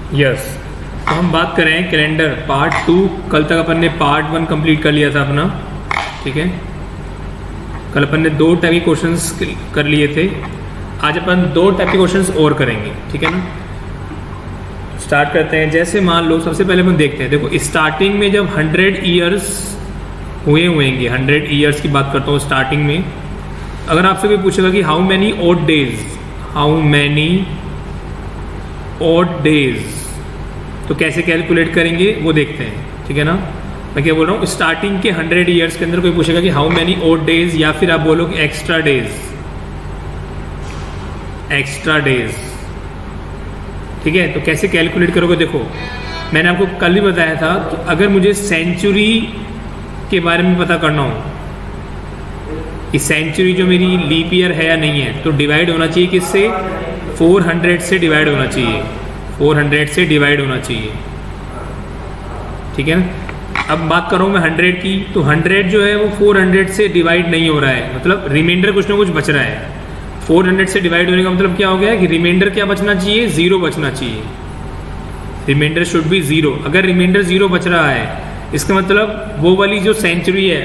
Yes. तो हम बात कर रहे हैं कैलेंडर पार्ट 2। कल तक अपन ने पार्ट 1 कंप्लीट कर लिया था अपना, ठीक है। कल अपन ने 2 टाइप के क्वेश्चंस कर लिए थे। आज अपन 2 टाइप के क्वेश्चंस और करेंगे, ठीक है ना। स्टार्ट करते हैं। जैसे मान लो सबसे पहले अपन देखते हैं, देखो स्टार्टिंग में जब 100 ईयर्स होंगे 100 ईयर्स की बात करता हूँ स्टार्टिंग में। अगर आपसे कोई पूछेगा कि हाउ मैनी ऑड डेज, तो कैसे कैलकुलेट करेंगे वो देखते हैं, ठीक है ना। मैं क्या बोल रहा हूँ, स्टार्टिंग के 100 ईयर्स के अंदर कोई पूछेगा कि हाउ मैनी ऑड डेज, या फिर आप बोलो कि एक्स्ट्रा डेज, ठीक है। तो कैसे कैलकुलेट करोगे, देखो मैंने आपको कल भी बताया था कि अगर मुझे सेंचुरी के बारे में पता करना हो कि सेंचुरी जो मेरी लीप ईयर है या नहीं है, तो डिवाइड होना चाहिए किससे, 400 से डिवाइड होना चाहिए, 400 से डिवाइड होना चाहिए, ठीक है ना। अब बात कर रहा हूँ मैं 100 की, तो 100 जो है वो 400 से डिवाइड नहीं हो रहा है, मतलब रिमाइंडर कुछ ना कुछ बच रहा है। 400 से डिवाइड होने का मतलब क्या हो गया कि रिमाइंडर क्या बचना चाहिए, 0 बचना चाहिए। Reminder should be 0। अगर रिमाइंडर 0 बच रहा है, इसका मतलब वो वाली जो सेंचुरी है,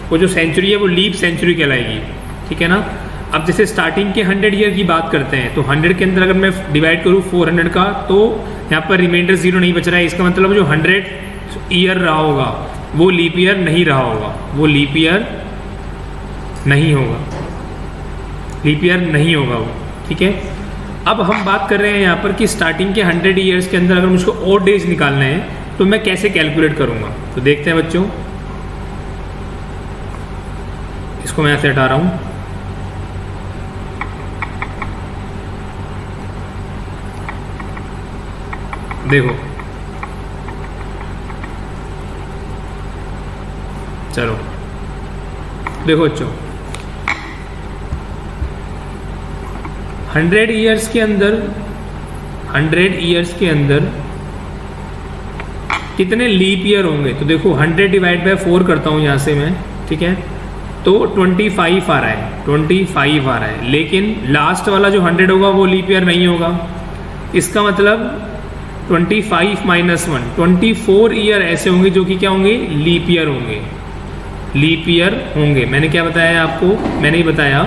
वो लीप सेंचुरी कहलाएगी, ठीक है ना। अब जैसे स्टार्टिंग के 100 ईयर की बात करते हैं, तो 100 के अंदर अगर मैं डिवाइड करूँ 400 का, तो यहाँ पर रिमाइंडर 0 नहीं बच रहा है। इसका मतलब जो 100 ईयर रहा होगा वो लीप ईयर नहीं रहा होगा, वो लीप ईयर नहीं होगा वो, ठीक है। अब हम बात कर रहे हैं यहाँ पर कि स्टार्टिंग के 100 ईयर्स के अंदर अगर मुझको ऑड डेज निकालना है, तो मैं कैसे कैलकुलेट करूँगा। तो देखते हैं बच्चों, इसको मैं ऐसे हटा रहा हूँ। देखो चलो देखो बच्चों, 100 ईयर्स के अंदर कितने लीप ईयर होंगे। तो देखो 100 डिवाइड बाय 4 करता हूँ यहाँ से मैं, ठीक है। तो 25 आ रहा है, लेकिन लास्ट वाला जो 100 होगा वो लीप ईयर नहीं होगा। इसका मतलब 25 - 1 24 ईयर ऐसे होंगे जो कि क्या होंगे, लीप ईयर होंगे। मैंने क्या बताया आपको, मैंने ही बताया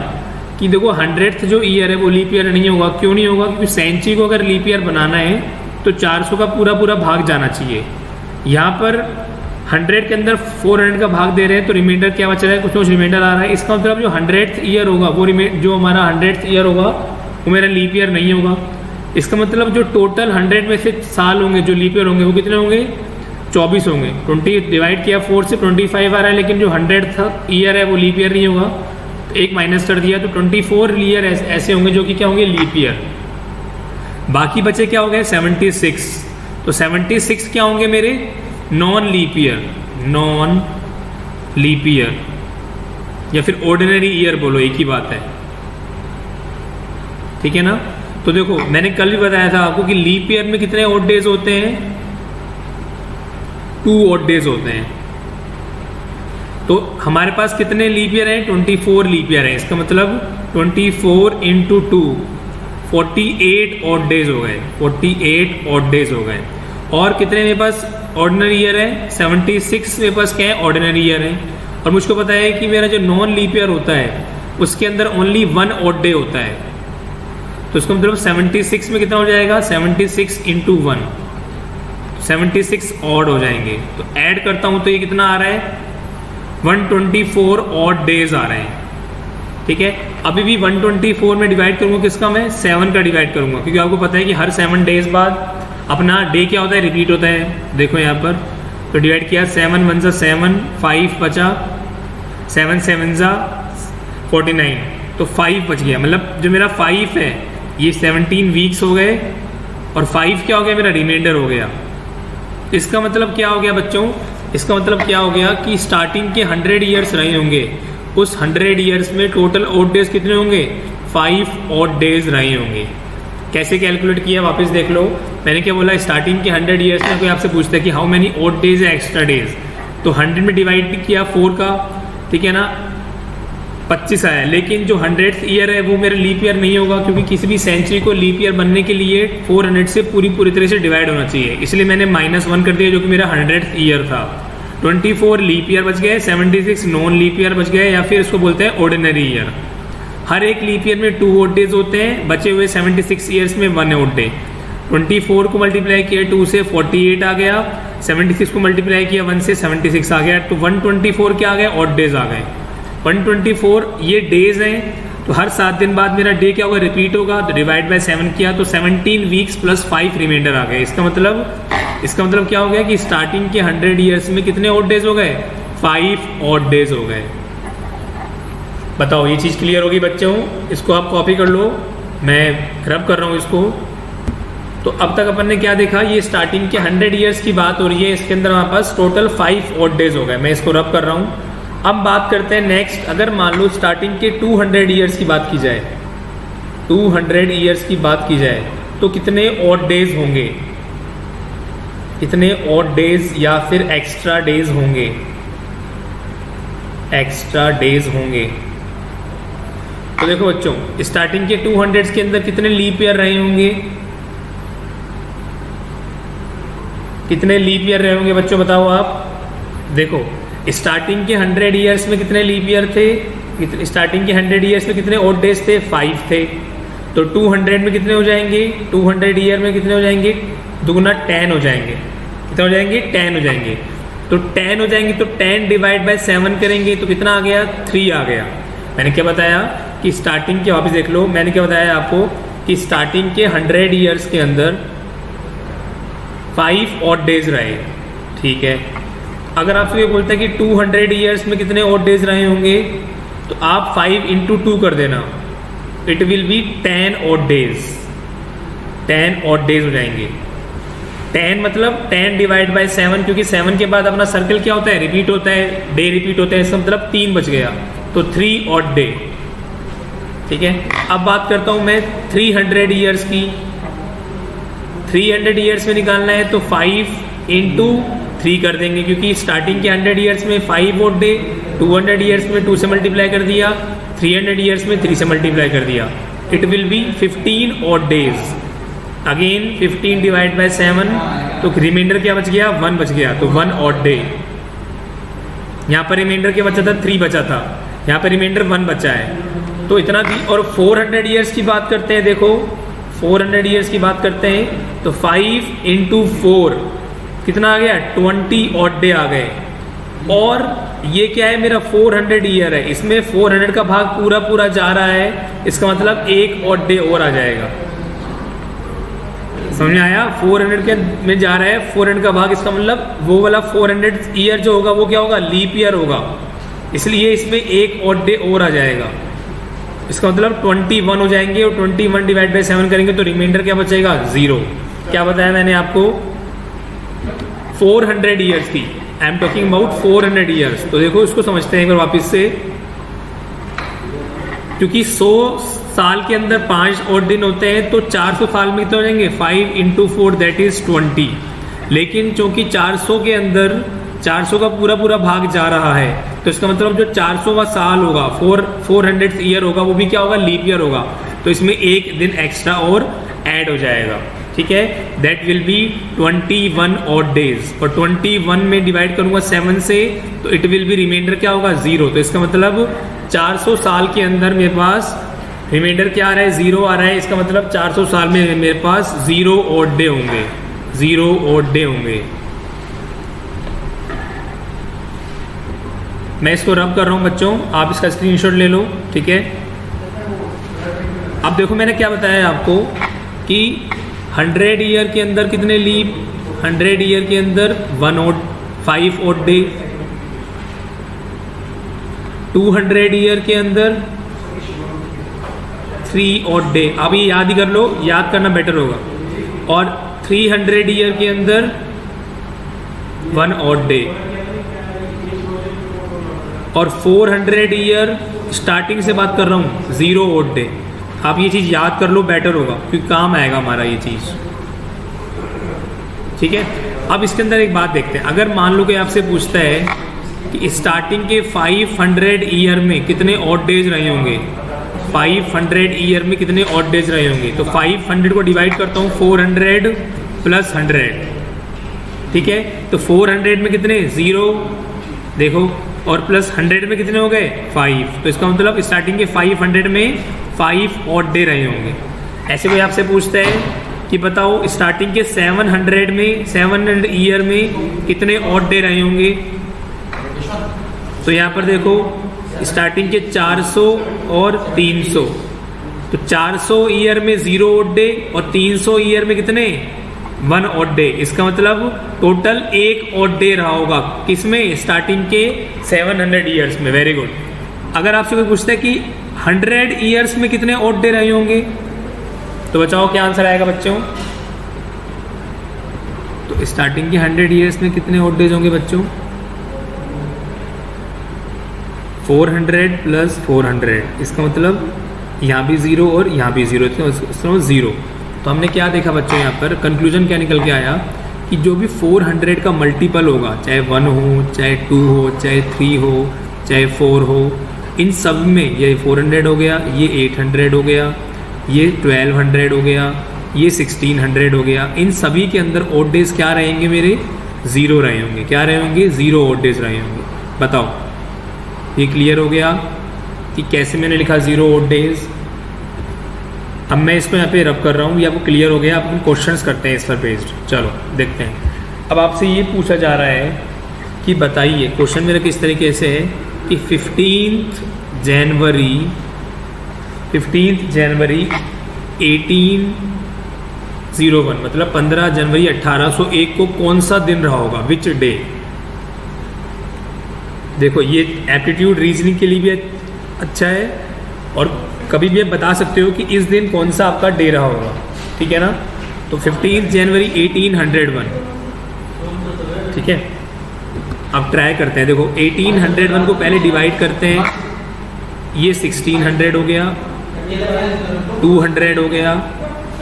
कि देखो 100th जो ईयर है वो लीप ईयर नहीं होगा। क्यों नहीं होगा, क्योंकि सेंचुरी को अगर लीप ईयर बनाना है तो 400 का पूरा भाग जाना चाहिए। यहाँ पर 100 के अंदर 400 का भाग दे रहे हैं, तो रिमाइंडर क्या बच रहा है, कुछ रिमाइंडर आ रहा है। इसका मतलब जो 100th ईयर होगा वो जो हमारा 100th ईयर होगा वो मेरा लीप ईयर नहीं होगा। इसका मतलब जो टोटल 100 में से साल होंगे जो लीप ईयर होंगे वो कितने होंगे, 24 होंगे। 20 डिवाइड किया 4 से 25 आ रहा है, लेकिन जो 100th ईयर है वो लीप ईयर नहीं होगा, तो एक माइनस कर दिया, तो 24 ईयर ऐसे होंगे जो कि क्या होंगे, लीप ईयर। बाकी बचे क्या हो गए, 76। तो 76 क्या होंगे मेरे, नॉन लीप ईयर या फिर ऑर्डिनरी ईयर बोलो, एक ही बात है, ठीक है ना। तो देखो मैंने कल भी बताया था आपको कि लीप ईयर में कितने ऑड डेज होते हैं, 2 ऑड डेज होते हैं। तो हमारे पास कितने लीप ईयर हैं, 24 लीप ईयर है। इसका मतलब 24 × 2 48 ऑड डेज हो गए, 48 ऑड डेज हो गए। और कितने मेरे पास ऑर्डिनरी ईयर है, 76 मेरे पास क्या है, ऑर्डिनरी ईयर है। और मुझको पता है कि मेरा जो नॉन लीप ईयर होता है उसके अंदर ओनली 1 ऑड डे होता है। तो इसका मतलब 76 में कितना हो जाएगा, 76 × 1, 76 ऑड हो जाएंगे। तो ऐड करता हूं तो ये कितना आ रहा है, 124 ऑड डेज आ रहे हैं, ठीक है। अभी भी 124 में डिवाइड करूंगा किसका, मैं 7 का डिवाइड करूंगा, क्योंकि आपको पता है कि हर 7 डेज बाद अपना डे क्या होता है, रिपीट होता है। देखो यहाँ पर तो डिवाइड किया, 7 × 1 = 7, 5 बचा, 7 × 7 = 49, तो 5 बच गया। मतलब जो मेरा 5 है ये 17 वीक्स हो गए, और 5 क्या हो गया, मेरा रिमाइंडर हो गया। इसका मतलब क्या हो गया बच्चों, इसका मतलब क्या हो गया कि स्टार्टिंग के 100 ईयर्स रहे होंगे, उस 100 ईयर्स में टोटल ऑड डेज कितने होंगे, 5 ऑड डेज रहे होंगे। कैसे कैलकुलेट किया, वापस देख लो। मैंने क्या बोला, स्टार्टिंग के 100 ईयर्स में कोई आपसे पूछता है कि हाउ मेनी ऑड डेज है एक्स्ट्रा डेज, तो 100 में डिवाइड किया 4 का, ठीक है ना। 25 आया, लेकिन जो 100th ईयर है वो मेरा लीप ईयर नहीं होगा, क्योंकि किसी भी सेंचुरी को लीप ईयर बनने के लिए 400 से पूरी तरह से डिवाइड होना चाहिए, इसलिए मैंने -1 कर दिया, जो कि मेरा 100th ईयर था। 24 लीप ईयर बच गए, 76 नॉन लीप ईयर बच गए, या फिर इसको बोलते हैं ऑर्डिनरी ईयर। हर एक लीप ईयर में 2 ऑड डेज होते हैं, बचे हुए 76 ईयर्स में 1 ऑड डे। 24 को मल्टीप्लाई किया 2 से 48 आ गया, 76 को मल्टीप्लाई किया 1 से 76 आ गया, तो 124 क्या आ गया, ऑड डेज आ गए। 124 ये डेज हैं, तो हर 7 दिन बाद मेरा डे क्या होगा, रिपीट होगा, तो डिवाइड बाय 7 किया तो 17 वीक्स प्लस 5 रिमाइंडर आ गए। इसका मतलब क्या हो गया कि स्टार्टिंग के 100 ईयर्स में कितने ऑड डेज हो गए, 5 ऑड डेज हो गए। बताओ ये चीज़ क्लियर होगी बच्चों? इसको आप कॉपी कर लो, मैं रब कर रहा हूँ इसको। तो अब तक अपन ने क्या देखा, ये स्टार्टिंग के 100 ईयर्स की बात हो रही है, इसके अंदर हमारे पास टोटल 5 ऑड डेज हो गए। मैं इसको रब कर रहा हूँ। अब बात करते हैं नेक्स्ट, अगर मान लो स्टार्टिंग के 200 ईयर्स की बात की जाए, 200 ईयर्स की बात की जाए तो कितने ऑड डेज होंगे, कितने ऑड डेज या फिर एक्स्ट्रा डेज होंगे, एक्स्ट्रा डेज होंगे। तो देखो बच्चों, स्टार्टिंग के 200 के अंदर कितने लीप ईयर रहे होंगे, कितने लीप ईयर रहे होंगे बच्चों, बताओ आप। देखो स्टार्टिंग के 100 ईयर्स में कितने लीप ईयर थे, स्टार्टिंग के 100 ईयर्स में कितने ऑड डेज थे, 5 थे। तो 200 में कितने हो जाएंगे, 200 ईयर में कितने हो जाएंगे, दुगुना 10 हो जाएंगे। कितने हो जाएंगे, 10 हो जाएंगे। तो 10 हो जाएंगे तो 10 डिवाइड बाय 7 करेंगे तो कितना आ गया, 3 आ गया। मैंने क्या बताया कि स्टार्टिंग के, वापस देख लो, मैंने क्या बताया आपको कि स्टार्टिंग के 100 ईयर्स के अंदर 5 ऑड डेज रहे, ठीक है। अगर आपसे ये बोलता है कि 200 ईयर्स में कितने ऑड डेज रहे होंगे, तो आप 5 × 2 कर देना, it will be 10 odd days, 10 odd days हो जाएंगे। 10 मतलब 10 डिवाइड बाय 7, क्योंकि 7 के बाद अपना सर्कल क्या होता है, रिपीट होता है, डे रिपीट होता है, इसका मतलब 3 बच गया, तो 3 ऑड डे, ठीक है। अब बात करता हूं मैं 300 ईयर्स की। 300 ईयर्स में निकालना है तो 5 × 3 कर देंगे, क्योंकि स्टार्टिंग के 100 ईयर्स में 5 ऑड डे, 200 ईयर्स में 2 से मल्टीप्लाई कर दिया, 300 ईयर्स में 3 से मल्टीप्लाई कर दिया, it will be 15 odd days. Again 15 divide by 7, तो रिमाइंडर क्या बच गया, 1 बच गया, तो 1 ऑड डे। यहाँ पर रिमाइंडर क्या बचा था, 3 बचा था, यहाँ पर रिमाइंडर 1 बचा है, तो इतना भी। और 400 ईयर्स की बात करते हैं, देखो 400 ईयर्स की बात करते हैं तो 5 × 4 कितना आ गया, 20 ऑड डे आ गए। और ये क्या है, मेरा 400 ईयर है, इसमें 400 का भाग पूरा जा रहा है, इसका मतलब 1 ऑड डे और आ जाएगा। समझ में आया, 400 के में जा रहा है, 400 का भाग, इसका मतलब वो वाला 400 ईयर जो होगा वो क्या होगा, लीप ईयर होगा, इसलिए इसमें 1 ऑड डे और आ जाएगा। इसका मतलब 21 हो जाएंगे, और 21 डिवाइड बाय 7 करेंगे तो रिमाइंडर क्या बचेगा, 0। क्या बताया मैंने आपको, 400 ईयर्स की, I am talking about 400 years. तो देखो इसको समझते हैं एक बार वापिस से, क्योंकि 100 साल के अंदर 5 ऑड दिन होते हैं, तो 400 साल में कितने हो जाएंगे, 5 × 4 दैट इज 20। लेकिन चूंकि 400 के अंदर 400 का पूरा भाग जा रहा है, तो इसका मतलब जो 400वां साल होगा, 400th ईयर होगा, वो भी क्या होगा, लीप ईयर होगा, तो इसमें 1 दिन एक्स्ट्रा और ऐड हो जाएगा, ठीक है। That will be 21 odd days, और 21 में डिवाइड करूंगा 7 से, तो इट विल बी रिमाइंडर क्या होगा, 0। तो इसका मतलब 400 साल के अंदर मेरे पास रिमाइंडर क्या आ रहा है, 0 आ रहा है, इसका मतलब 400 साल में मेरे पास 0 ऑड डे होंगे, 0 ऑड डे होंगे। मैं इसको रब कर रहा हूँ बच्चों, आप इसका स्क्रीनशॉट ले लो, ठीक है। अब देखो मैंने क्या बताया आपको कि 100 ईयर के अंदर कितने लीप, 100 ईयर के अंदर 5 ऑड डे, 200 ईयर के अंदर 3 ऑड डे। अब ये याद ही कर लो, याद करना बेटर होगा। और 300 ईयर के अंदर 1 ऑड डे, और 400 ईयर स्टार्टिंग से बात कर रहा हूँ, 0 ऑड डे। आप ये चीज़ याद कर लो, बेटर होगा, क्योंकि काम आएगा हमारा ये चीज़, ठीक है। अब इसके अंदर एक बात देखते हैं, अगर मान लो कि आपसे पूछता है कि स्टार्टिंग के 500 ईयर में कितने ऑड डेज रहे होंगे, 500 ईयर में कितने ऑड डेज रहे होंगे। तो 500 को डिवाइड करता हूँ 400 प्लस 100, ठीक है। तो 400 में कितने 0 देखो, और प्लस 100 में कितने हो गए 5। तो इसका मतलब स्टार्टिंग के 500 में 5 ऑड डे रहे होंगे। ऐसे कोई आपसे पूछता है कि बताओ स्टार्टिंग के 700 में 700 ईयर में कितने ऑड डे रहे होंगे। तो यहाँ पर देखो स्टार्टिंग के 400 और 300, तो 400 ईयर में 0 ऑड डे और 300 ईयर में कितने 1 ऑड डे। इसका मतलब टोटल 1 ऑड डे रहा होगा किसमें, स्टार्टिंग के 700 ईयर्स में। Very good. अगर आपसे कोई पूछता है कि 100 ईयर्स में कितने ऑड डे रहे होंगे, तो बताओ क्या आंसर आएगा बच्चों। तो स्टार्टिंग के 100 ईयर्स में कितने ऑड डेज होंगे बच्चों, 400 प्लस 400। इसका मतलब यहाँ भी 0 और यहाँ भी 0, तो 0। तो हमने क्या देखा बच्चों, यहाँ पर कंक्लूजन क्या निकल के आया कि जो भी 400 का मल्टीपल होगा, चाहे 1 हो, चाहे 2 हो, चाहे 3 हो, चाहे 4 हो, इन सब में ये 400 हो गया, ये 800 हो गया, ये 1200 हो गया, ये 1600 हो गया, इन सभी के अंदर ऑड डेज क्या रहेंगे मेरे 0 रहे होंगे। क्या रहे होंगे 0 ऑड डेज रहे होंगे। बताओ ये क्लियर हो गया कि कैसे मैंने लिखा 0 ऑड डेज। अब मैं इसको यहाँ पे रब कर रहा हूँ, ये आपको क्लियर हो गया। अब हम क्वेश्चंस करते हैं इस पर बेस्ड। चलो देखते हैं। अब आपसे ये पूछा जा रहा है कि बताइए, क्वेश्चन मेरा किस तरीके से है कि 15 जनवरी 1801 मतलब 15 जनवरी 1801 को कौन सा दिन रहा होगा, विच डे। देखो ये एप्टीट्यूड रीजनिंग के लिए भी अच्छा है, और कभी भी आप बता सकते हो कि इस दिन कौन सा आपका डे रहा होगा, ठीक है ना। तो 15 जनवरी 1801, ठीक है। अब ट्राई करते हैं। देखो 1801 को पहले डिवाइड करते हैं, ये 1600 हो गया, 200 हो गया,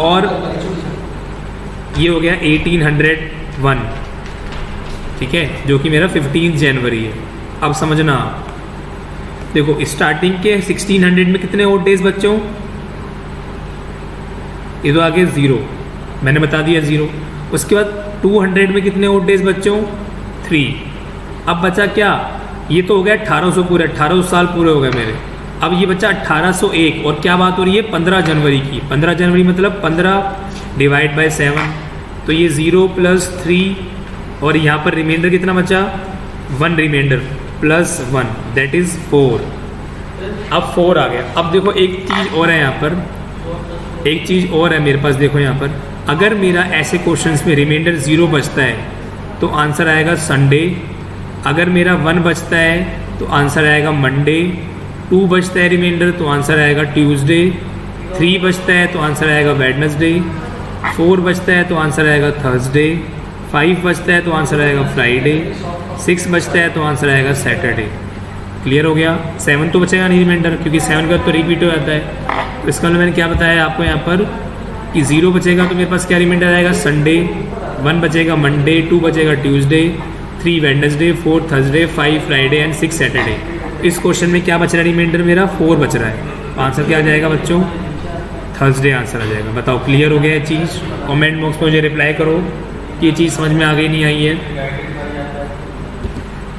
और ये हो गया 1801, ठीक है, जो कि मेरा 15 जनवरी है। अब समझना, देखो स्टार्टिंग के 1600 में कितने ऑड डेज बच्चों, ये तो आगे 0 मैंने बता दिया 0। उसके बाद 200 में कितने ऑड डेज बच्चों 3। अब बचा क्या, ये तो हो गया 1800 पूरे, 1800 साल पूरे हो गए मेरे। अब ये बचा 1801, और क्या बात हो रही है 15 जनवरी की। 15 जनवरी मतलब 15 डिवाइड बाय 7, तो ये 0 प्लस 3, और यहाँ पर रिमाइंडर कितना बचा 1 रिमाइंडर प्लस 1 दैट इज 4। अब 4 आ गया। अब देखो एक चीज़ और है यहाँ पर, एक चीज़ और है मेरे पास। देखो यहाँ पर अगर मेरा ऐसे क्वेश्चंस में रिमाइंडर 0 बचता है तो आंसर आएगा संडे। अगर मेरा 1 बचता है तो आंसर आएगा मंडे। 2 बचता है रिमाइंडर तो आंसर आएगा ट्यूसडे। 3 बचता है तो आंसर आएगा वेडनेसडे। 4 बचता है तो आंसर आएगा थर्सडे। 5 बचता है तो आंसर आएगा फ्राइडे। 6 बचता है तो आंसर आएगा सैटरडे। क्लियर हो गया। 7 तो बचेगा नहीं रिमाइंडर, क्योंकि 7 का तो रिपीट हो जाता है। तो इसका मतलब मैंने क्या बताया आपको यहाँ पर कि 0 बचेगा तो मेरे पास क्या रिमाइंडर आएगा संडे, 1 बचेगा मंडे, 2 बचेगा Tuesday, 3 Wednesday, 4 Thursday, 5 Friday and 6 Saturday. इस क्वेश्चन में क्या बच रहा है रिमाइंडर मेरा 4 बच रहा है। तो आंसर क्या आ जाएगा बच्चों थर्सडे आंसर आ जाएगा। बताओ क्लियर हो गया ये चीज़। कमेंट बॉक्स में मुझे रिप्लाई करो कि ये चीज़ समझ में आ गई नहीं आई है।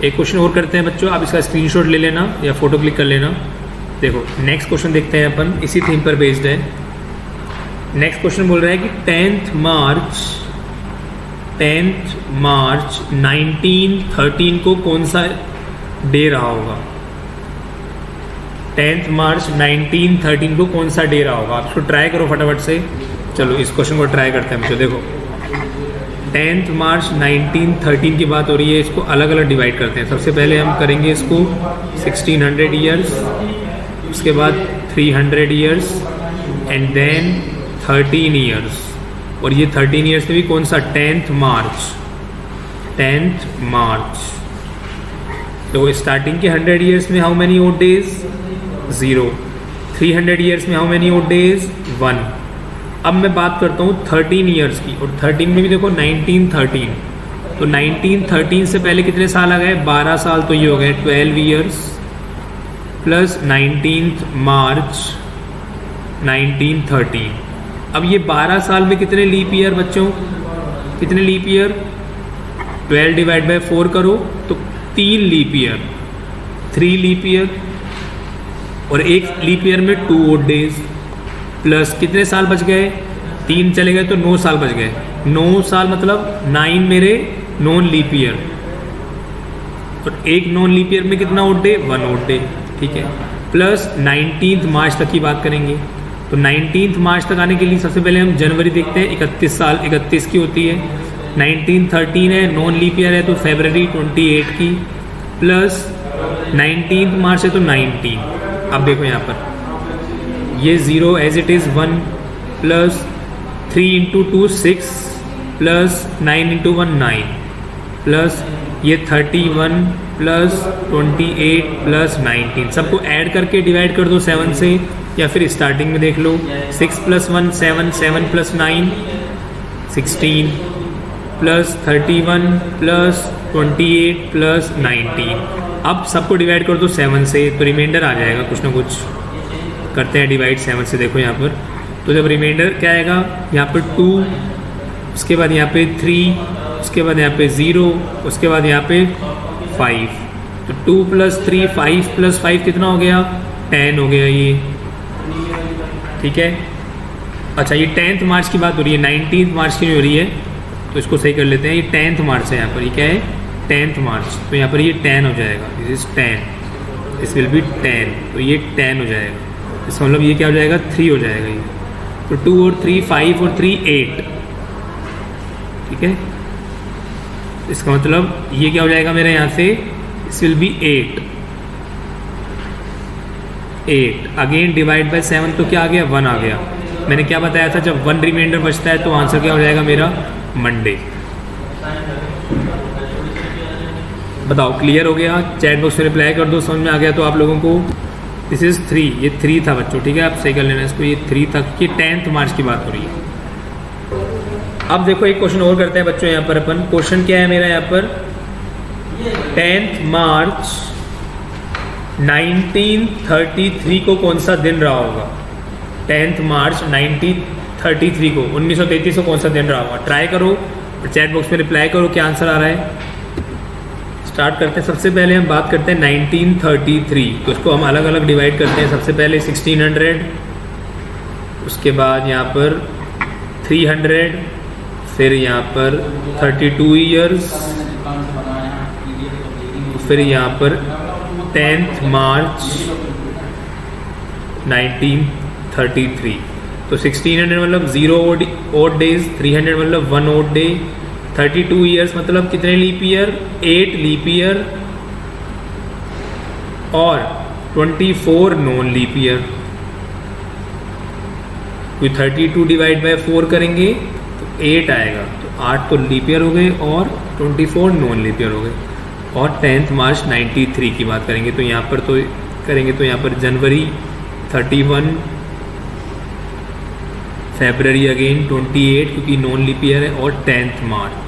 एक क्वेश्चन और करते हैं बच्चों, आप इसका स्क्रीनशॉट ले लेना या फोटो क्लिक कर लेना। देखो नेक्स्ट क्वेश्चन देखते हैं अपन, इसी थीम पर बेस्ड है। नेक्स्ट क्वेश्चन बोल रहा है कि 10th मार्च 1913 को कौन सा डे रहा होगा। 10th मार्च 1913 को कौन सा डे रहा होगा। आप इसको ट्राई करो फटाफट से। चलो इस क्वेश्चन को ट्राई करते हैं बच्चों। देखो 10th मार्च 1913 की बात हो रही है, इसको अलग अलग डिवाइड करते हैं। सबसे पहले हम करेंगे इसको 1600 ईयर्स, उसके बाद 300 ईयर्स एंड देन 13 ईयर्स। और ये 13 ईयर्स में भी कौन सा 10th मार्च। तो स्टार्टिंग के 100 ईयर्स में how many odd days 0। 300 years में हाउ मैनी ओड डेज 1। अब मैं बात करता हूँ 13 ईयर्स की, और 13 में भी देखो 1913 तो 1913 से पहले कितने साल आ गए, 12 साल, तो ये हो गए 12 ईयर्स प्लस 19 मार्च 1913। अब ये 12 साल में कितने लीप ईयर बच्चों, कितने लीप ईयर, 12 डिवाइड बाय 4 करो तो 3 लीप ईयर, 3 लीप ईयर, और एक लीप ईयर में 2 ओड डेज, प्लस कितने साल बच गए, 3 चले गए तो 9 साल बच गए, 9 साल मतलब 9 मेरे नॉन लीप ईयर, और एक नॉन लीप ईयर में कितना ओड डे, 1 ओड डे, ठीक है। प्लस 19 मार्च तक की बात करेंगे, तो 19 मार्च तक आने के लिए सबसे पहले हम जनवरी देखते हैं, 31 साल 31 की होती है, 1913 है, नॉन लीप ईयर है तो फरवरी 28 की, प्लस 19 मार्च है तो 19। अब देखो यहाँ पर ये 0 as it is 1, plus 3 into 2 6, plus 9 into 1 9, plus ये 31 प्लस 28 प्लस 19, सबको ऐड करके डिवाइड कर दो 7 से, या फिर स्टार्टिंग में देख लो 6 plus 1 7, 7 plus 9 16, plus 31 plus 28 plus 19। अब सबको डिवाइड कर दो 7 से, तो रिमाइंडर आ जाएगा कुछ ना कुछ, करते हैं डिवाइड 7 से। देखो यहाँ पर, तो जब रिमाइंडर क्या आएगा, यहाँ पर 2, उसके बाद यहाँ पे 3, उसके बाद यहाँ पे 0, उसके बाद यहाँ पे 5, तो 2 प्लस 3 5 प्लस 5 कितना हो गया, 10 हो गया ये, ठीक है। अच्छा ये 10th मार्च की बात हो रही है, 19 मार्च की नहीं हो रही है, तो इसको सही कर लेते हैं, ये 10th मार्च है यहाँ पर, ये क्या है 10th मार्च, तो यहाँ पर ये 10 हो जाएगा, this is 10, this will be 10, तो ये 10 हो जाएगा, इसका मतलब ये क्या हो जाएगा 3 हो जाएगा ये, तो 2 और 3 5 और 3 8, ठीक है। इसका मतलब ये क्या हो जाएगा मेरे यहाँ से, this will be 8 again divide by 7, तो क्या आ गया 1 आ गया। मैंने क्या बताया था, जब 1 रिमाइंडर बचता है तो आंसर क्या हो जाएगा मेरा, मंडे। बताओ क्लियर हो गया, चैट बॉक्स में रिप्लाई कर दो, समझ में आ गया तो आप लोगों को। दिस इज 3, ये 3 था बच्चों, ठीक है, आप सही कर लेना इसको, ये 3 तक, ये 10th मार्च की बात हो रही है। अब देखो एक क्वेश्चन और करते हैं बच्चों, यहाँ पर अपन, क्वेश्चन क्या है मेरा यहाँ पर, 10th मार्च 1933 को कौन सा दिन रहा होगा, 10th मार्च 1933 को, 1933 को कौन सा दिन रहा होगा, ट्राई करो, चैट बॉक्स में रिप्लाई करो क्या आंसर आ रहा है। स्टार्ट करते हैं, सबसे पहले हम बात करते हैं 1933, तो उसको हम अलग अलग डिवाइड करते हैं, सबसे पहले 1600, उसके बाद यहाँ पर 300, फिर यहाँ पर 32 ईयर्स, फिर यहाँ पर 10th मार्च 1933, तो 1600 मतलब 0 ओड डेज, 300 मतलब 1 ओड डे, 32 ईयर्स मतलब कितने लीप ईयर, 8 लीप ईयर, और 24 नॉन लीप ईयर। कोई 32 डिवाइड बाय 4 करेंगे तो 8 आएगा, तो 8 तो लीप ईयर हो गए और 24 नॉन लीप ईयर हो गए। और 10th मार्च 93 की बात करेंगे तो यहाँ पर तो करेंगे तो यहाँ पर जनवरी 31, फेबररी अगेन 28 क्योंकि नॉन लीप ईयर है, और 10th मार्च।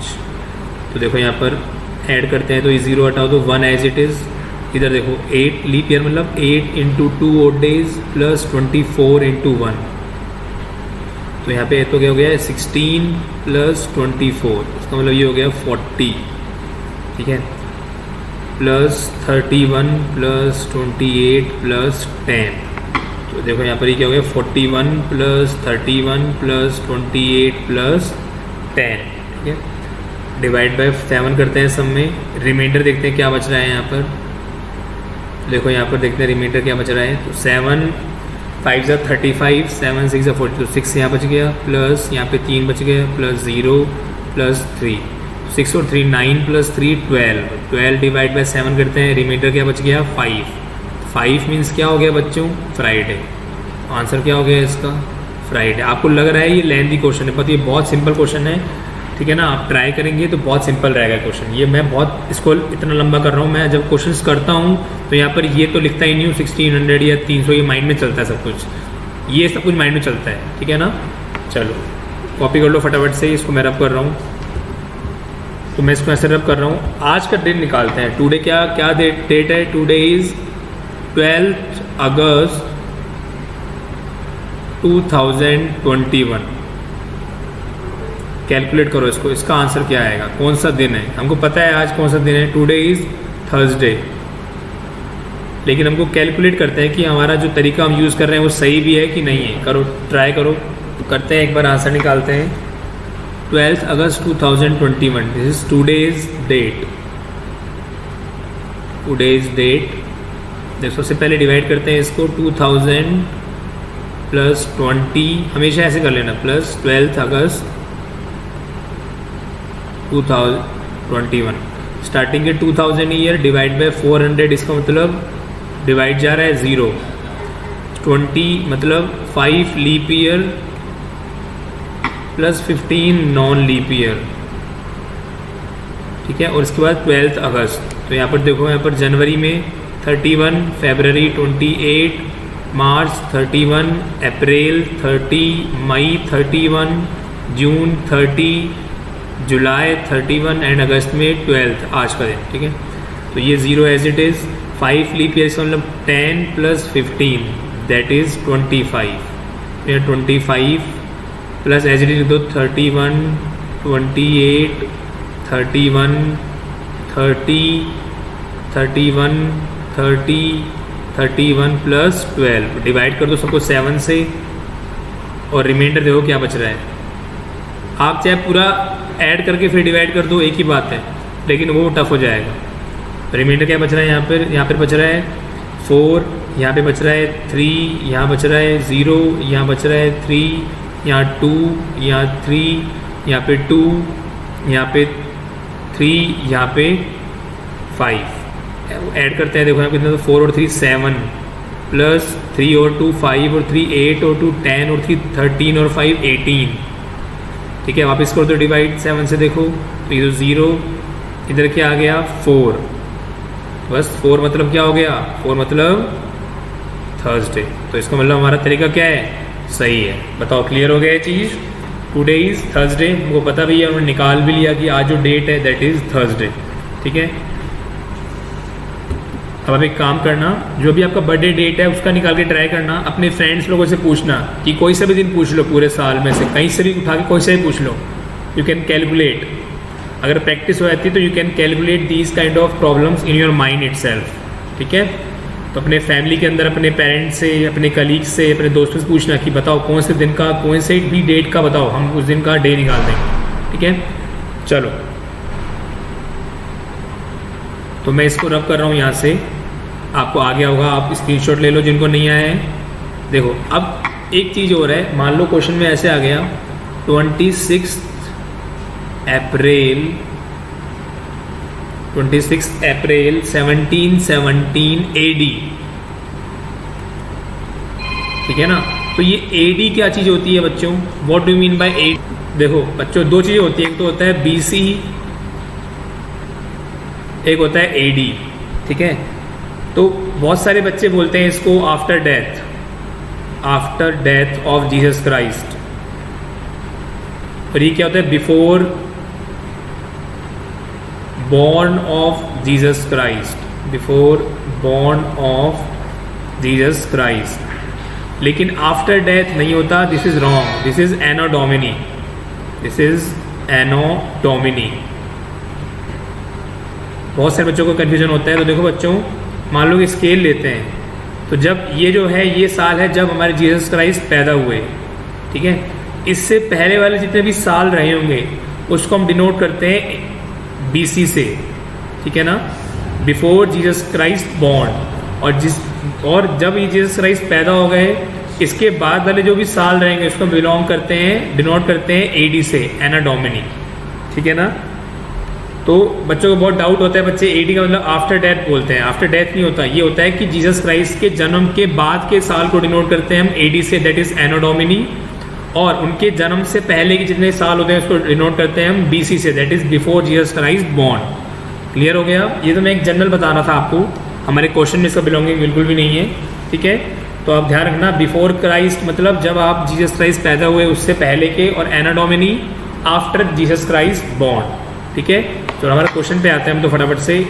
तो देखो यहाँ पर ऐड करते हैं तो ये 0 हटाओ तो 1 एज इट इज़। इधर देखो 8 लीप ईयर मतलब 8 into 2 odd days plus 24 into 1, तो यहाँ पे तो क्या हो गया 16 प्लस 24, इसका मतलब ये हो गया 40, ठीक है, प्लस 31 प्लस 28 प्लस 10, तो देखो यहाँ पर ये क्या हो गया 41 प्लस 31 प्लस 28 प्लस 10, ठीक है। डिवाइड बाय 7 करते हैं सब में, रिमाइंडर देखते हैं क्या बच रहा है यहाँ पर। देखो यहाँ पर देखते हैं रिमाइंडर क्या बच रहा है, तो 7 5 ज़ा 35, 7 6 ज़ा 40, तो 6 यहाँ बच गया, प्लस यहाँ पे 3 बच गया, प्लस 0 प्लस 3, 6 और 3 9 प्लस 3 12 डिवाइड बाय 7 करते हैं, रिमाइंडर क्या बच गया 5 मीन्स क्या हो गया बच्चों फ्राइडे। आंसर क्या हो गया इसका फ्राइडे। आपको लग रहा है ये लेंथी क्वेश्चन है, पर ये बहुत सिंपल क्वेश्चन है, ठीक है ना। आप ट्राई करेंगे तो बहुत सिंपल रहेगा क्वेश्चन। ये मैं बहुत इसको इतना लंबा कर रहा हूँ, मैं जब क्वेश्चंस करता हूँ तो यहाँ पर ये तो लिखता ही नहीं हूँ 1600 या 300, ये माइंड में चलता है सब कुछ, ये सब कुछ माइंड में चलता है, ठीक है ना। चलो कॉपी कर लो फटाफट से, इसको मैं रब कर रहा हूँ। तो मैं इसको ऐसे रब कर रहा हूँ। आज का डेट निकालते हैं। टुडे क्या क्या डेट है? टुडे इज़ 12 अगस्त 2021। कैलकुलेट करो इसको, इसका आंसर क्या आएगा? कौन सा दिन है? हमको पता है आज कौन सा दिन है, टुडे इज़ थर्सडे, लेकिन हमको कैलकुलेट करते हैं कि हमारा जो तरीका हम यूज़ कर रहे हैं वो सही भी है कि नहीं है। करो, ट्राई करो, तो करते हैं, एक बार आंसर निकालते हैं। 12 अगस्त 2021, this is today's date. Today's date, देखो सबसे पहले डिवाइड करते हैं इसको, 2000 प्लस 20, हमेशा ऐसे कर लेना, प्लस 12 अगस्त 2021। स्टार्टिंग के 2000 ईयर डिवाइड बाय 400, इसका मतलब डिवाइड जा रहा है 0। 20 मतलब 5 leap year plus 15 non leap year, ठीक है। और इसके बाद 12 अगस्त, तो यहाँ पर देखो, यहाँ पर जनवरी में 31, फरवरी 28, मार्च 31, अप्रैल 30, मई 31, जून 30, जुलाई 31 एंड अगस्त में 12 आज का दिन, ठीक है। तो ये 0 as it is. 5 leap year इसका मतलब 10 प्लस 15 दैट इज़ 25। या 25 प्लस एज इट इज दो 31, 28, 31, 30, 31, 30, 31 प्लस 12 डिवाइड कर दो सबको 7 से, और रिमाइंडर देखो क्या बच रहा है। आप चाहे पूरा ऐड करके फिर डिवाइड कर दो, एक ही बात है, लेकिन वो टफ हो जाएगा। रिमाइंडर क्या बच रहा है? यहाँ पर बच रहा है 4, यहाँ पे बच रहा है 3, यहाँ बच रहा है 0, यहाँ बच रहा है 3, यहाँ 2, यहाँ 3, यहाँ पे 2, यहाँ पे 3, यहाँ पे 5 ऐड करते हैं। देखो यहाँ कितना, तो 4 और 3 7 प्लस 3 और 2 5 और 3 8 और 2 10 और 3 13 और 5 18, ठीक है। वापस कर दो डिवाइड 7 से, देखो तो ये तो 0, इधर क्या आ गया 4, बस 4 मतलब क्या हो गया? 4 मतलब थर्सडे। तो इसका मतलब हमारा तरीका क्या है? सही है। बताओ, क्लियर हो गया ये चीज़? टुडे इज़ थर्सडे, हमको पता भी है, उन्होंने निकाल भी लिया कि आज जो डेट है दैट इज़ थर्सडे, ठीक है। अब आप एक काम करना, जो भी आपका बर्थडे डेट है उसका निकाल के ट्राई करना, अपने फ्रेंड्स लोगों से पूछना कि कोई सा भी दिन पूछ लो पूरे साल में से, कहीं से भी उठा के कोई सा भी पूछ लो, यू कैन कैलकुलेट। अगर प्रैक्टिस हो जाती है तो you can calculate these kind of problems in your mind itself, ठीक है। तो अपने फैमिली के अंदर अपने पेरेंट्स से, अपने कलीग से, अपने दोस्तों से पूछना कि बताओ कौन से दिन का, कौन से भी डेट का बताओ, हम उस दिन का डे निकाल देंगे, ठीक है। चलो, तो मैं इसको रब कर रहा हूँ यहाँ से, आपको आ गया होगा, आप स्क्रीनशॉट ले लो जिनको नहीं आया है। देखो अब एक चीज़ हो रहा है, मान लो क्वेश्चन में ऐसे आ गया 26 अप्रैल 1717 AD, ठीक है ना। तो ये AD क्या चीज़ होती है बच्चों? What do you mean by AD? देखो बच्चों, दो चीज़ें होती हैं, एक तो होता है BC, एक होता है AD, ठीक है। तो बहुत सारे बच्चे बोलते हैं इसको after death of Jesus Christ, और ये क्या होता है? Before born of Jesus Christ, before born of Jesus Christ. लेकिन आफ्टर डेथ नहीं होता, this is wrong, this is Anno Domini, this is Anno Domini. बहुत सारे बच्चों को कन्फ्यूजन होता है। तो देखो बच्चों, मान लो कि स्केल लेते हैं, तो जब ये जो है ये साल है जब हमारे जीसस क्राइस्ट पैदा हुए, ठीक है। इससे पहले वाले जितने भी साल रहे होंगे उसको हम डिनोट करते हैं BC से, ठीक है ना, बिफोर जीसस क्राइस्ट बॉर्न। और जब ये जीसस क्राइस्ट पैदा हो गए, इसके बाद वाले जो भी साल रहेंगे उसको बिलोंग करते हैं, डिनोट करते हैं AD से, एना डोमिनी, ठीक है ना। तो बच्चों को बहुत डाउट होता है, बच्चे AD का मतलब आफ्टर डेथ बोलते हैं, आफ्टर डेथ नहीं होता, ये होता है कि जीसस क्राइस्ट के जन्म के बाद के साल को डिनोट करते हैं हम AD से, दैट इज एनो डोमिनी। और उनके जन्म से पहले के जितने साल होते हैं उसको डिनोट करते हैं हम BC से, that is before Jesus Christ born. Clear हो गया? ये तो मैं एक जनरल बता रहा था आपको, हमारे क्वेश्चन में इसका बिलोंगिंग बिल्कुल भी नहीं है, ठीक है। तो आप ध्यान रखना, बिफोर क्राइस्ट मतलब जब आप जीसस क्राइस्ट पैदा हुए उससे पहले के, और anno domini after Jesus Christ born, ठीक है। तो हमारा क्वेश्चन पे आते हैं हम, तो फटाफट से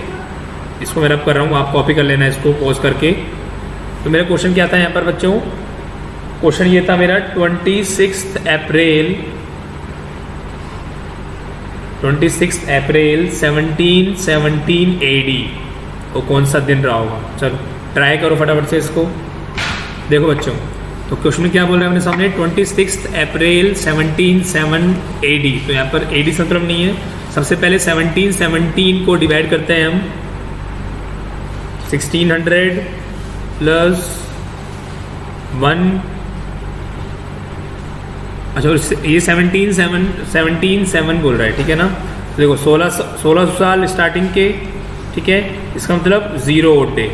इसको मैं रब कर रहा हूँ, आप कॉपी कर लेना इसको पॉज करके। तो मेरा क्वेश्चन क्या था यहाँ पर बच्चों, क्वेश्चन ये था मेरा 26 अप्रैल 1717 AD वो कौन सा दिन रहा होगा। चलो ट्राई करो फटाफट से इसको। देखो बच्चों, तो क्वेश्चन में क्या बोल रहे हैं अपने सामने, 26 अप्रैल 1707 AD। तो यहाँ पर AD से मतलब नहीं है, सबसे पहले 1717 को डिवाइड करते हैं हम 1600 प्लस 1। अच्छा, ये 17 बोल रहा है, ठीक है ना। तो देखो 1600 साल स्टार्टिंग के, ठीक है, इसका मतलब 0 odd डे।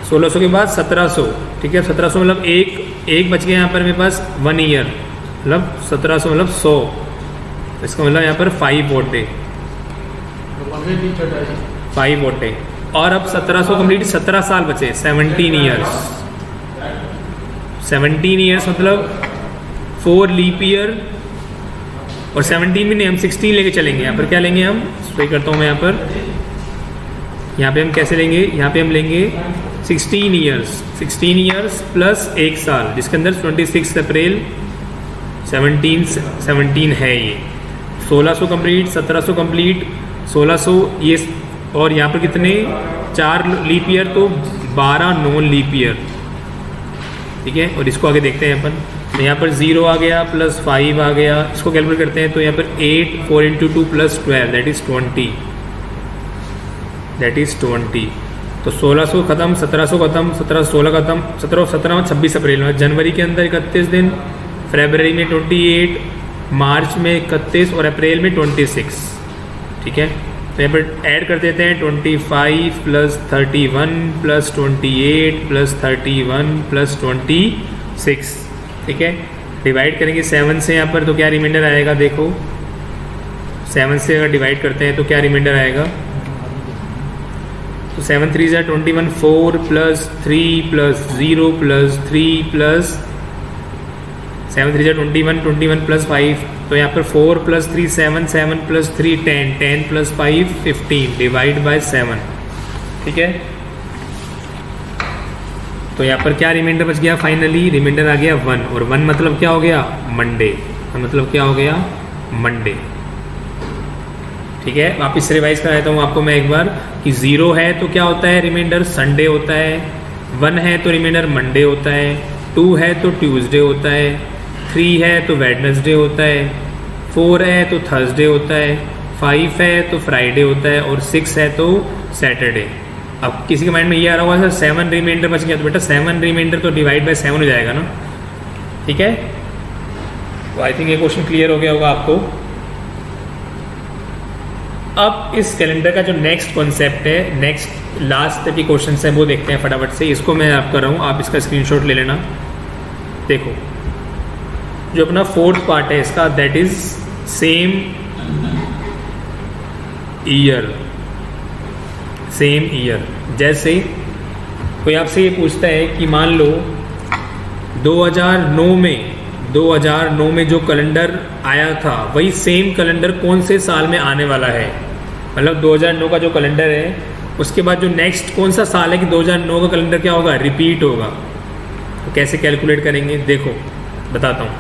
1600 के बाद 1700, ठीक है, 1700 मतलब एक बच गया यहाँ पर मेरे पास 1 ईयर, मतलब 1700 मतलब 100, इसका मतलब यहाँ पर 5 odd डे, 5 odd डे। और अब 1700 कंप्लीट, 17 साल बचे, 17 ईयर्स मतलब 4 लीप ईयर। और 17 भी नहीं, हम 16 लेके चलेंगे। यहाँ पर क्या लेंगे हम, स्प्रे करता हूँ मैं यहाँ पर, यहाँ पे हम कैसे लेंगे, यहाँ पे हम लेंगे 16 ईयर्स प्लस 1 साल, जिसके अंदर 26 अप्रैल 17 है ये। 1600 कंप्लीट, 1700 कंप्लीट, 1600 ये, और यहाँ पर कितने 4 लीप ईयर, तो 12 नॉन लीप ईयर, ठीक है। और इसको आगे देखते हैं अपन, तो यहाँ पर 0 आ गया प्लस 5 आ गया, इसको कैलकुलेट करते हैं। तो यहाँ पर 8, 4 × 2 प्लस 12 दैट इज़ 20। तो 1600 खत्म, 1700 खत्म, 1716 खत्म, 17 26 अप्रैल में, जनवरी के अंदर 31 दिन, फरवरी में 28, मार्च में 31 और अप्रैल में 26, ठीक है। तो यहाँ पर ऐड कर देते हैं 25 प्लस 31 प्लस 28 प्लस 31 प्लस 26, ठीक है। डिवाइड करेंगे 7 से यहाँ पर, तो क्या रिमाइंडर आएगा, देखो 7 से अगर डिवाइड करते हैं तो क्या रिमाइंडर आएगा। तो 7 3 = 21, 4 plus 3 plus 0 plus 3 plus 7 3 = 21 plus 5, तो यहाँ पर 4 plus 3 7, 7 plus 3 10 plus 5 15 divide by 7, ठीक है। तो यहाँ पर क्या रिमाइंडर बच गया, फाइनली रिमाइंडर आ गया 1, और 1 मतलब क्या हो गया, मंडे, मतलब क्या हो गया, मंडे, ठीक है। वापिस से रिवाइज करा देता हूँ आपको मैं एक बार, कि 0 है तो क्या होता है, रिमाइंडर संडे होता है, 1 है तो रिमाइंडर मंडे होता है, 2 है तो ट्यूसडे होता है, 3 है तो वेडनेसडे होता है, 4 है तो थर्सडे होता है, 5 है तो फ्राइडे होता है, और 6 है तो सैटरडे। अब किसी के माइंड में ये आ रहा होगा सर 7 रिमाइंडर बच गया, तो बेटा 7 रिमाइंडर तो डिवाइड बाय 7 हो जाएगा ना, ठीक है। तो आई थिंक ये क्वेश्चन क्लियर हो गया होगा आपको। अब इस कैलेंडर का जो नेक्स्ट कॉन्सेप्ट है, नेक्स्ट लास्ट के क्वेश्चन है वो देखते हैं फटाफट से। इसको मैं आप कर रहा हूँ, आप इसका स्क्रीनशॉट ले लेना। देखो जो अपना 4th पार्ट है इसका, दैट इज सेम ईयर। जैसे कोई आपसे ये पूछता है कि मान लो 2009 में जो कैलेंडर आया था वही सेम कैलेंडर कौन से साल में आने वाला है, मतलब 2009 का जो कैलेंडर है उसके बाद जो नेक्स्ट कौन सा साल है कि 2009 का कैलेंडर क्या होगा, रिपीट होगा। तो कैसे कैलकुलेट करेंगे, देखो बताता हूँ।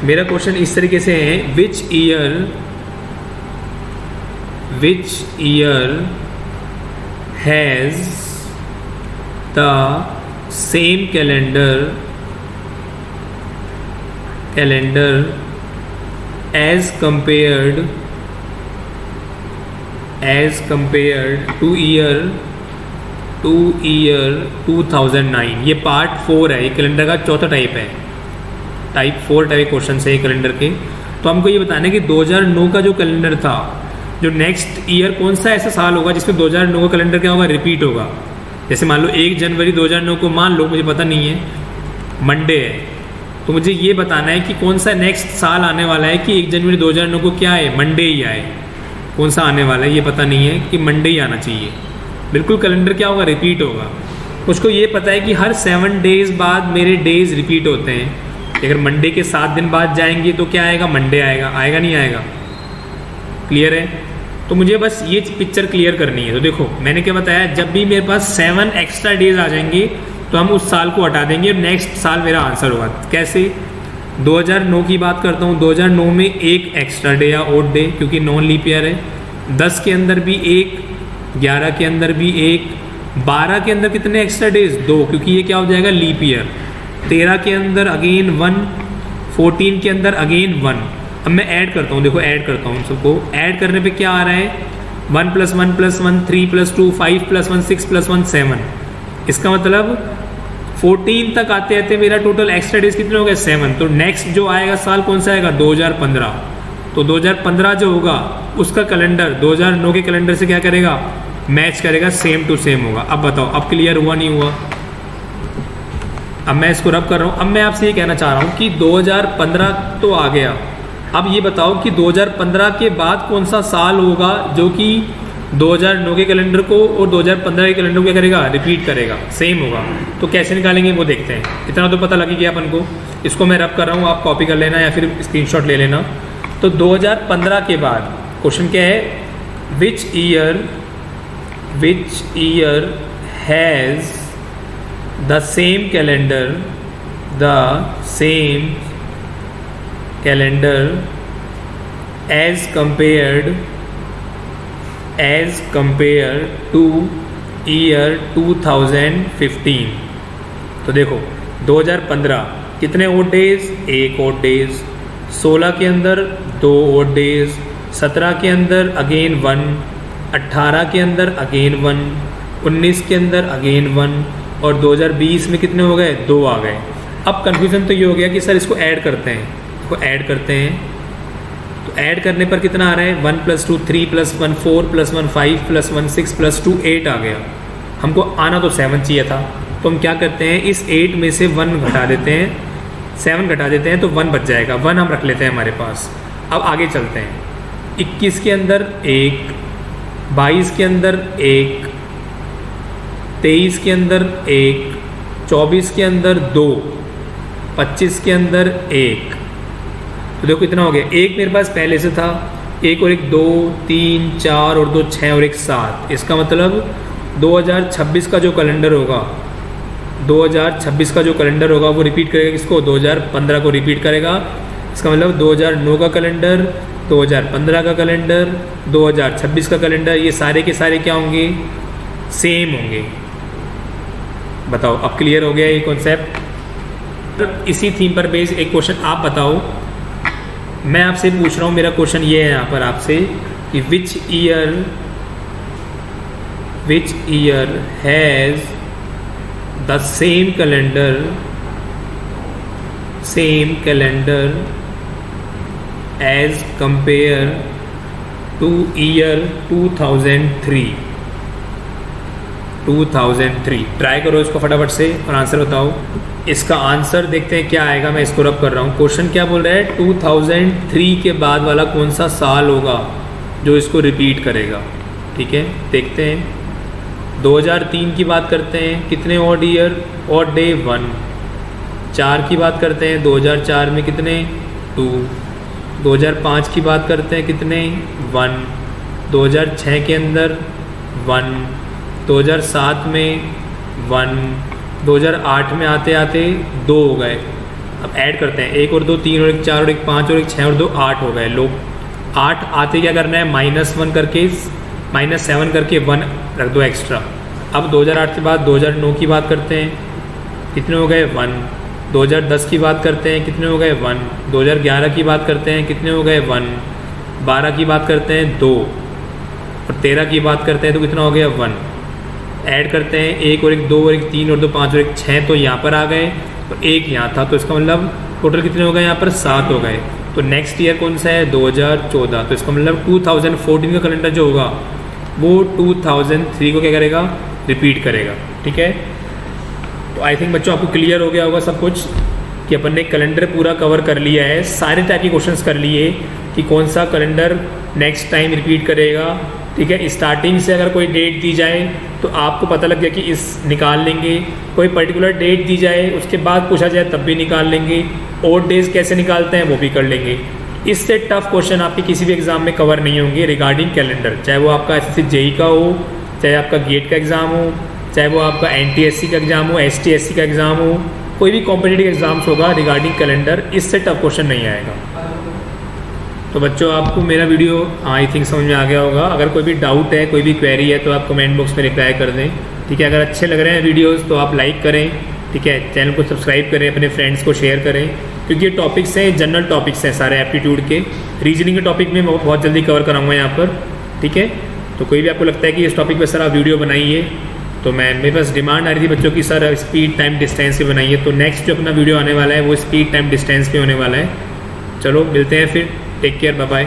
मेरा क्वेश्चन इस तरीके से है, विच year has the same calendar as compared to year 2009। ये पार्ट 4 है, ये कैलेंडर का चौथा टाइप है, टाइप 4 टाइप क्वेश्चन है ये कैलेंडर के। तो हमको ये बताना है कि 2009 का जो कैलेंडर था, जो नेक्स्ट ईयर कौन सा ऐसा साल होगा जिसमें 2009 का कैलेंडर क्या होगा, रिपीट होगा। जैसे मान लो 1 जनवरी 2009 को मान लो, मुझे पता नहीं है, मंडे है, तो मुझे ये बताना है कि कौन सा नेक्स्ट साल आने वाला है कि 1 जनवरी 2009 को क्या है, मंडे ही आए। कौन सा आने वाला है ये पता नहीं है, कि मंडे ही आना चाहिए। बिल्कुल कैलेंडर क्या होगा, रिपीट होगा। उसको ये पता है कि हर 7 डेज़ बाद मेरे डेज़ रिपीट होते हैं, अगर मंडे के 7 दिन बाद जाएंगे तो क्या आएगा, मंडे आएगा, आएगा नहीं आएगा। क्लियर है? तो मुझे बस ये पिक्चर क्लियर करनी है। तो देखो मैंने क्या बताया, जब भी मेरे पास 7 एक्स्ट्रा डेज आ जाएंगे तो हम उस साल को हटा देंगे और नेक्स्ट साल मेरा आंसर होगा। कैसे? 2009 की बात करता हूँ, 2009 में एक एक्स्ट्रा डे या ओड डे क्योंकि नॉन लीप ईयर है, 10 के अंदर भी एक, 11 के अंदर भी एक, 12 के अंदर कितने एक्स्ट्रा डेज, 2 क्योंकि ये क्या हो जाएगा, लीप ईयर, 13 के अंदर अगेन 1, 14 के अंदर अगेन 1। अब मैं ऐड करता हूँ, देखो ऐड करता हूँ सबको, ऐड करने पे क्या आ रहा है, 1 + 1 + 1 3 + 2 5 + 1 6 + 1 7। इसका मतलब 14 तक आते आते मेरा टोटल एक्स्ट्रा डेज कितने हो गए, 7। तो नेक्स्ट जो आएगा साल कौन सा आएगा, 2015। तो 2015 जो होगा उसका कैलेंडर 2009 के कैलेंडर से क्या करेगा, मैच करेगा, सेम टू सेम होगा। अब बताओ, अब क्लियर हुआ नहीं हुआ? अब मैं इसको रब कर रहा हूँ। अब मैं आपसे ये कहना चाह रहा हूँ कि 2015 तो आ गया, अब ये बताओ कि 2015 के बाद कौन सा साल होगा जो कि 2009 के कैलेंडर को और 2015 के कैलेंडर को क्या करेगा, रिपीट करेगा, सेम होगा। तो कैसे निकालेंगे वो देखते हैं। इतना तो पता लगी गया अपन को। इसको मैं रब कर रहा हूँ, आप कॉपी कर लेना या फिर स्क्रीनशॉट ले लेना। तो 2015 के बाद क्वेश्चन क्या है, विच year has the same calendar as compared to year 2015। तो देखो 2015 कितने ओड डेज, एक ओड डेज, 16 के अंदर 2 ओड डेज, 17 के अंदर अगेन 1, 18 के अंदर अगेन 1, 19 के अंदर अगेन 1 और 2020 में कितने हो गए, 2 आ गए। अब कन्फ्यूज़न तो ये हो गया कि सर इसको ऐड करते हैं, इसको ऐड करते हैं। तो ऐड करने पर कितना आ रहा है, 1 + 2 3 + 1 4 + 1 5 + 1 6 + 2 8 आ गया। हमको आना तो 7 चाहिए था, तो हम क्या करते हैं, इस 8 में से 1 घटा देते हैं, 7 घटा देते हैं तो 1 बच जाएगा, 1 हम रख लेते हैं हमारे पास। अब आगे चलते हैं, 21 के अंदर 1, 22 के अंदर 1, 23 के अंदर 1, 24 के अंदर 2, 25 के अंदर 1। तो देखो कितना हो गया, एक मेरे पास पहले से था, एक और एक 2 3 4 और 2 6 और एक 7। इसका मतलब 2026 का जो कैलेंडर होगा, 2026 का जो कैलेंडर होगा वो रिपीट करेगा किसको, 2015 को रिपीट करेगा। इसका मतलब 2009 का कैलेंडर, 2015 का कैलेंडर, 2026 का कैलेंडर, ये सारे के सारे क्या होंगे, सेम होंगे। बताओ अब क्लियर हो गया ये कॉन्सेप्ट। इसी थीम पर बेस्ड एक क्वेश्चन आप बताओ, मैं आपसे पूछ रहा हूँ, मेरा क्वेश्चन ये है यहाँ पर आपसे कि which year has the same calendar as compare to year 2003। Try करो इसको फटाफट से और आंसर बताओ। इसका आंसर देखते हैं क्या आएगा। मैं इसको रब कर रहा हूँ। क्वेश्चन क्या बोल रहा है, 2003 के बाद वाला कौन सा साल होगा जो इसको रिपीट करेगा। ठीक है, देखते हैं। 2003 की बात करते हैं, कितने ऑड ईयर, ऑड डे 1। 4 की बात करते हैं, 2004 में कितने 2। 2005 की बात करते हैं, कितने 1। 2006 के अंदर 1। 2007 में 1। 2008 में आते आते 2 हो गए। अब ऐड करते हैं, 1 और 2 3 और 1 4 और 1 5 और 1 6 और 2 8 हो गए। लो 8 आते क्या करना है, -1 करके -7 करके 1 रख दो एक्स्ट्रा। अब 2008 के बाद 2009 की बात करते हैं, कितने हो गए 1। 2010 की बात करते हैं, कितने हो गए 1। 2011 की बात करते हैं, कितने हो गए 1। 12 की बात करते हैं 2 और 13 की बात करते हैं तो कितना हो गया 1। ऐड करते हैं, 1 और 1 2 और 1 3 और 2 5 और 1 6 तो यहाँ पर आ गए और 1 यहाँ था, तो इसका मतलब टोटल कितने हो गए यहाँ पर 7 हो गए। तो नेक्स्ट ईयर कौन सा है, 2014। तो इसका मतलब 2014 का कैलेंडर जो होगा वो 2003 को क्या करेगा, रिपीट करेगा। ठीक है, तो आई थिंक बच्चों आपको क्लियर हो गया होगा सब कुछ कि अपन ने कैलेंडर पूरा कवर कर लिया है। सारे टाइप के क्वेश्चंस कर लिए कि कौन सा कैलेंडर नेक्स्ट टाइम रिपीट करेगा ठीक है। स्टार्टिंग से अगर कोई डेट दी जाए तो आपको पता लग गया कि इस निकाल लेंगे, कोई पर्टिकुलर डेट दी जाए उसके बाद पूछा जाए तब भी निकाल लेंगे, ओड डेज कैसे निकालते हैं वो भी कर लेंगे। इससे टफ क्वेश्चन आपके किसी भी एग्जाम में कवर नहीं होंगे रिगार्डिंग कैलेंडर, चाहे वो आपका एसएससी जेई का हो, चाहे आपका गेट का एग्ज़ाम हो, चाहे वो आपका एनटीएससी का एग्ज़ाम हो, एसटीएससी का एग्ज़ाम हो, कोई भी कॉम्पिटिटिव एग्जाम्स होगा रिगार्डिंग कैलेंडर, इससे टफ क्वेश्चन नहीं आएगा। तो बच्चों आपको मेरा वीडियो आई थिंक समझ में आ गया होगा। अगर कोई भी डाउट है, कोई भी क्वेरी है तो आप कमेंट बॉक्स में रिप्लाई कर दें, ठीक है। अगर अच्छे लग रहे हैं वीडियोस तो आप लाइक करें, ठीक है। चैनल को सब्सक्राइब करें, अपने फ्रेंड्स को शेयर करें, क्योंकि ये टॉपिक्स हैं, जनरल टॉपिक्स हैं सारे एप्टीट्यूड के। रीजनिंग के टॉपिक में बहुत जल्दी कवर कराऊंगा यहाँ पर, ठीक है। तो कोई भी आपको लगता है कि इस टॉपिक पर सर आप वीडियो बनाइए, तो मेरे पास डिमांड आ रही थी बच्चों की सर स्पीड टाइम डिस्टेंस पे बनाइए, तो नेक्स्ट जो अपना वीडियो आने वाला है वो स्पीड टाइम डिस्टेंस पे होने वाला है। चलो मिलते हैं फिर, टेक केयर, बाय बाय।